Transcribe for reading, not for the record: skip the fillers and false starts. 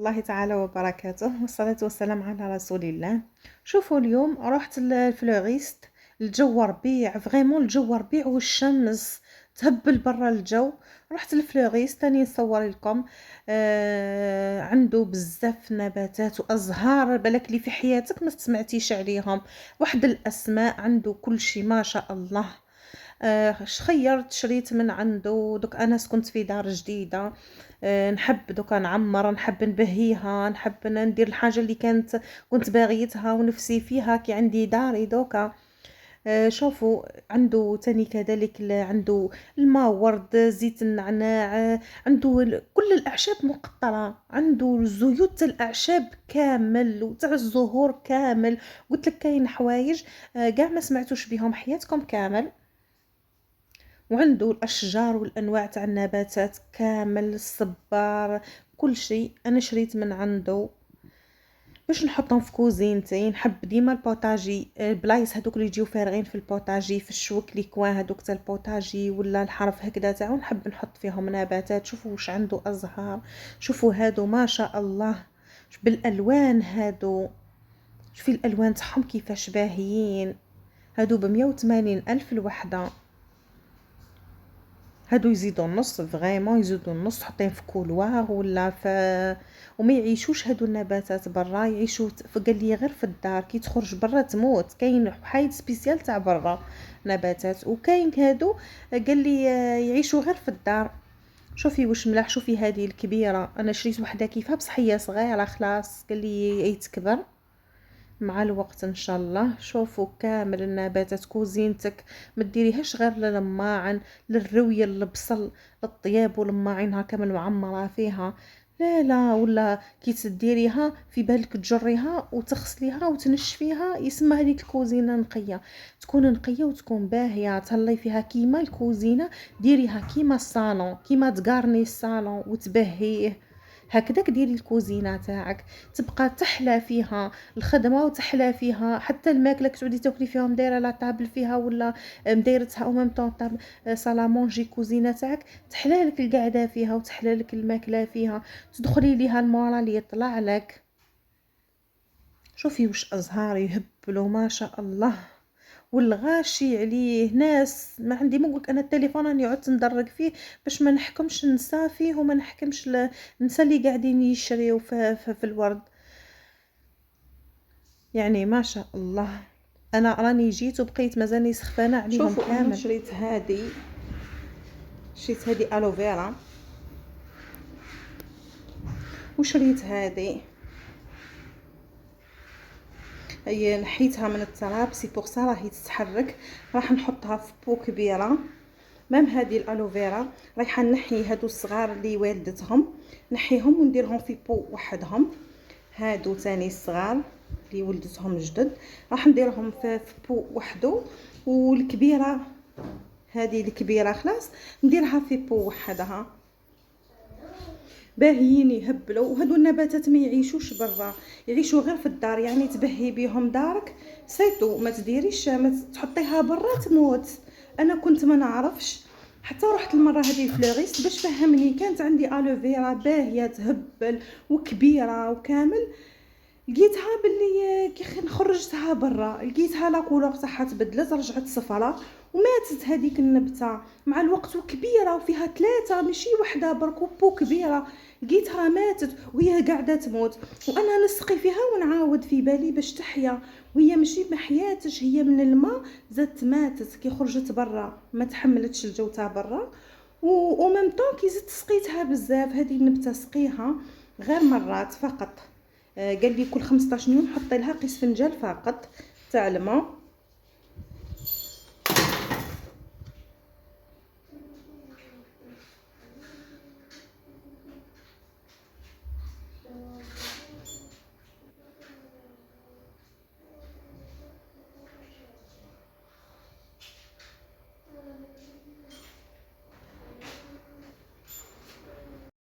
الله تعالى وبركاته والصلاة والسلام على رسول الله. شوفوا اليوم رحت للفلوريست. الجو ربيع فريمون، الجو ربيع والشمس تهبل برا الجو. رحت للفلوريست تاني نصور لكم. عنده بزاف نباتات وازهار بالك لي في حياتك ما سمعتيش عليهم. واحد الاسماء عنده كل شيء ما شاء الله. خيرت شريت من عنده. دوك انا سكنت في دار جديده. نحب دوكا نعمر، نحب نبهيها، نحب ندير الحاجه اللي كنت باغيتها ونفسي فيها كي عندي داري دوكا. شوفوا عنده تاني كذلك عنده الماء ورد، زيت النعناع. عنده كل الاعشاب مقطره، عنده زيوت تاع الاعشاب كامل وتاع الزهور كامل. قلت لك كاين حوايج كاع ما سمعتوش بهم حياتكم كامل. وعنده الاشجار والانواع تاع النباتات كامل، الصبار، كل شيء انا شريت من عنده باش نحطهم في كوزينتي. نحب ديما البوتاجي، البلايص هذوك اللي يجيو فارغين في البوتاجي، في الشوك لي كوان هذوك تاع البوتاجي ولا الحرف هكذا تاعو، نحب نحط فيهم نباتات. شوفوا واش عنده ازهار، شوفوا هادو ما شاء الله بالالوان هادو. شوفي الالوان تاعهم كيفاش باهيين. هادو ب180 الف الوحده. هادو يزيدوا النص فريمون، يزيدوا النص تحطين في كولوار ولا في. وما يعيشوش هادو النباتات برا، يعيشوا قال لي غير في الدار. كي تخرج برا تموت. كاين حيد سبيسيال تاع برا نباتات، وكاين هادو قال لي يعيشوا غير في الدار. شوفي واش ملاح. شوفي هذه الكبيره انا شريت وحده كيفها بصح هي صغيره خلاص، قال لي يتكبر مع الوقت ان شاء الله. شوفوا كامل النباتات كوزينتك ما ديريهاش غير للماعن، للرويه، للبصل، للطياب والماعن كامل معمره فيها. لا لا، ولا كي تديريها في بالك تجريها وتغسليها وتنشفيها يسمى هذيك الكوزينه نقيه. تكون نقيه وتكون باهيه، تهلي فيها كيما الكوزينه. ديريها كيما الصالون، كيما تقارني الصالون وتبهيه. هكذاك ديري الكوزينه تاعك تبقى تحلى فيها الخدمه وتحلى فيها حتى الماكله كتعودي تاكلي فيهم دايره لا طابل فيها ولا مدايرتها او ميم طون صالا مونجي كوزينه تاعك تحلى لك القعده فيها وتحلى لك الماكله فيها. تدخلي ليها المورال يطلع لك. شوفي واش ازهار يهبلوا ما شاء الله. والغاشي عليه ناس ما عندي. مقولك انا التليفون راني عدت ندرك فيه باش ما نحكمش نسى فيه وما نحكمش نسى اللي قاعدين يشريوا في الورد. يعني ما شاء الله. انا راني جيت وبقيت مازالني سخفانه عليهم شوفوا كامل. انا شريت هذه الوفيرا، وشريت هذه هي نحيتها من التراب سي بور سا راهي تتحرك. راح نحطها في بو كبيره. مام هذه الالوفيرا رايحه نحي هادو الصغار اللي والدتهم، نحيهم ونديرهم في بو وحدهم. هادو تاني الصغار اللي ولدتهم جدد راح نديرهم في بو وحده. والكبيره هذه الكبيره خلاص نديرها في بو وحدها. باهيين يهبلوا. وهادو النباتات ما يعيشوش برا، يعيشوا غير في الدار. يعني تبهي بهم دارك سيتو، ما تديريش ما تحطيها برا تموت. انا كنت ما نعرفش حتى رحت المره هذه الفلوريست باش فهمني. كانت عندي الوفيرا باهيه تهبل وكبيره وكامل. لقيتها باللي كي خرجتها برا لقيتها لا كولور تاعها تبدلت، رجعت صفرة وماتت هذيك النبته مع الوقت. وكبيره وفيها ثلاثه ماشي وحده برك، بو كبيره. لقيتها ماتت وهي قاعده تموت، وانا نسقي فيها ونعاود في بالي باش تحيا وهي ماشي ما حياتش، هي من الماء زادت ماتت كي خرجت برا، ما تحملتش الجو تاع برا. وميم طون كي زدت سقيتها بزاف. هذه النبته سقيها غير مرات فقط. قال لي كل 15 يوم حطي لها قيس فنجان فقط تاع الماء